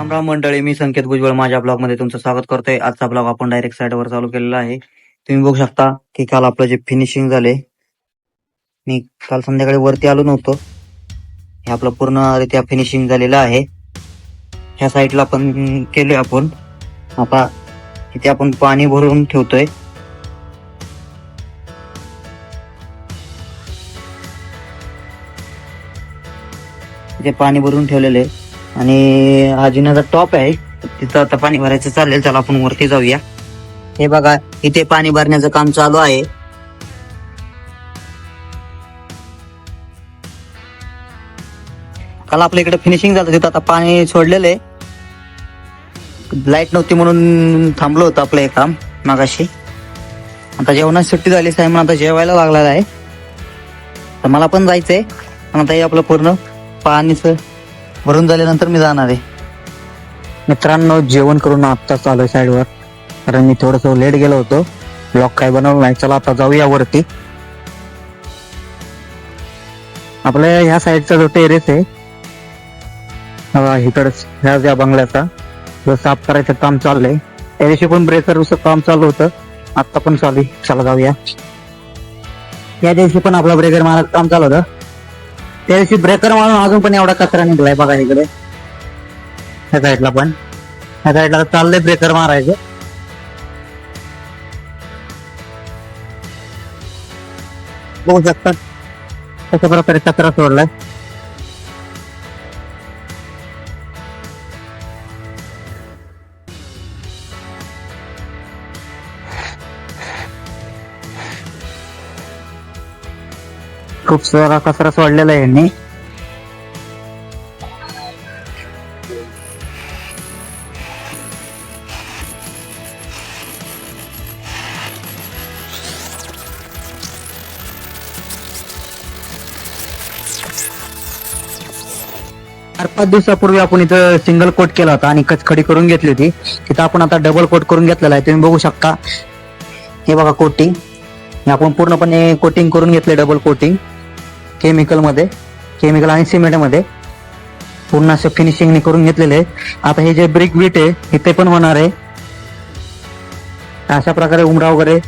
राम राम मंडळी, मी संकेत भुजबळ माझ्या ब्लॉग मध्ये तुमचं स्वागत करतोय। आजचा ब्लॉग आपण डायरेक्ट साइड वर चालू केलेला आहे। तुम्ही बघू शकता की काल आपलं जे फिनिशिंग झाले, मी काल संध्याकाळी वरती आलो नव्हतो, हे आपलं पूर्णरित्या फिनिशिंग झालेलं आहे। ह्या साईडला पण केले आपण, आता इथे आपण पाणी भरून ठेवतोय। इथे पाणी भरून ठेवलेले आणि हा जिन्याचा टॉप आहे, तिथं आता पाणी भरायचं चालेल। चला आपण वरती जाऊया। हे बघा, इथे पाणी भरण्याचं काम चालू आहे। काल आपल्या इकडे फिनिशिंग झालं, तिथं आता पाणी सोडलेले, लाईट नव्हती म्हणून थांबलो होतं आपलं हे काम मागाशी। आता जेवणाची सुट्टी झाली, सायमन आता जेवायला लागलेला आहे, तर मला पण जायचंय। पण आता हे आपलं पूर्ण पाणीच भरून झाल्यानंतर मी जाणार आहे। मित्रांनो, जेवण करून आता चालू आहे साईडवर, कारण मी थोडस लेट गेलो होतो, ब्लॉग काय बनवलं नाही। चला आता जाऊया वरती। आपल्या ह्या साईडचा जो टेरेस आहे, इकडच ह्या ज्या बंगल्याचा जो साफ करायचं काम चाललंय, त्या दिवशी पण ब्रेकरचं काम चालू होतं, आता पण चालू आहे। चला जाऊया। या दिवशी पण आपला ब्रेकर मारायचं काम चालू होतं, त्या दिवशी ब्रेकर मारून अजून पण एवढा कचरा निघलाय बघा इकडे। ह्या साईडला पण, ह्या साईडला चाललंय ब्रेकर मारायचं। बघू शकता कशा प्रकारे कचरा सोडलाय। खूप सारा कचरा सोडलेला आहे यांनी। चार 5 दिवसापूर्वी आपण इथं सिंगल कोट केला होता आणि कचखडी करून घेतली होती, तिथं आपण आता डबल कोट करून घेतलेला आहे। तुम्ही बघू शकता, हे बघा कोटिंग, आपण पूर्णपणे कोटिंग करून घेतले, डबल कोटिंग केमिकल आणि सिमेंट मध्ये पूर्ण असं फिनिशिंग करून घेतलेले। आता हे जे ब्रिक बीट आहे इथे पण होणार आहे, अशा प्रकारे उमरा वगैरे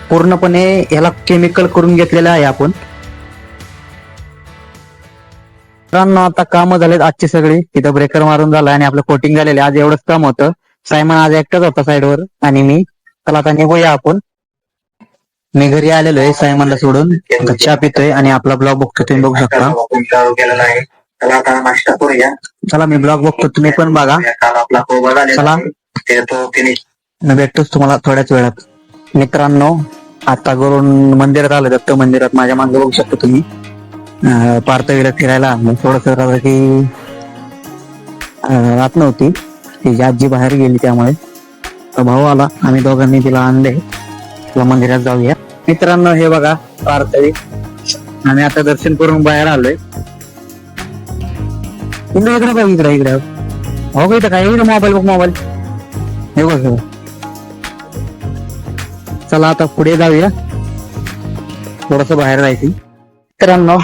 पूर्णपणे याला केमिकल करून घेतलेलं आहे आपण। मित्रांनो, आता काम झालेत आजची सगळी, तिथं ब्रेकर मारून झाला आणि आपलं कोटिंग झालेलं। आज एवढंच काम होतं। सायमन आज एकटाच होता साईडवर आणि मी, चला आता निघूया आपण। मी घरी आलेलो आहे सायमनला सोडून, चहा पितोय आणि आपला ब्लॉग बघतो, तुम्ही बघू शकता। चला मी ब्लॉग बघतो, तुम्ही पण बघा। चला मी भेटतोच तुम्हाला थोड्याच वेळात। मित्रांनो, आता करून मंदिरात आलो, दत्त मंदिरात। माझ्या मागे बघू शकता तुम्ही, पार्थवीला फिरायला थोडस की रात नव्हती, तिची आजी बाहेर गेली, त्यामुळे भाऊ आला, आम्ही दोघांनी तिला आणले, तिला मंदिरात जाऊया। मित्रांनो, हे बघा पार्थवी, आम्ही आता दर्शन करून बाहेर आलोय। इकडे बघ, इकडे हो इथं काय, इकडे मोबाईल बघ, मोबाईल हे बघ। चला आता पुढे जाऊया, थोडस बाहेर जायची। मित्रांनो,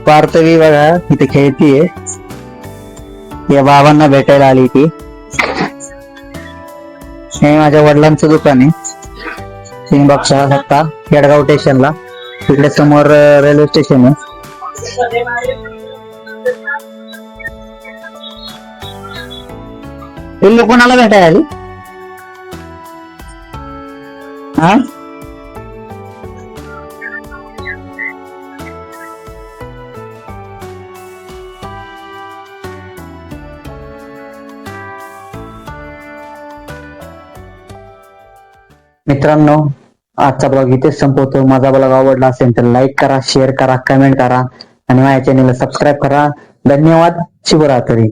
पार्थवी बघा इथे खेळतीये, या बाबांना भेटायला आली ती। हे माझ्या वडिलांचं दुकान आहे, तुम्ही बघू शकता, केडगाव स्टेशनला, तिकडे समोर रेल्वे स्टेशन आहे। पिल्लू कोणाला भेटायला आली? हा, मित्रांनो, आजचा ब्लॉग इथेच संपवतो। माझा ब्लॉग आवडला असेल तर लाईक करा, शेअर करा, कमेंट करा आणि माझ्या चॅनलला सबस्क्राईब करा। धन्यवाद, शुभरात्री।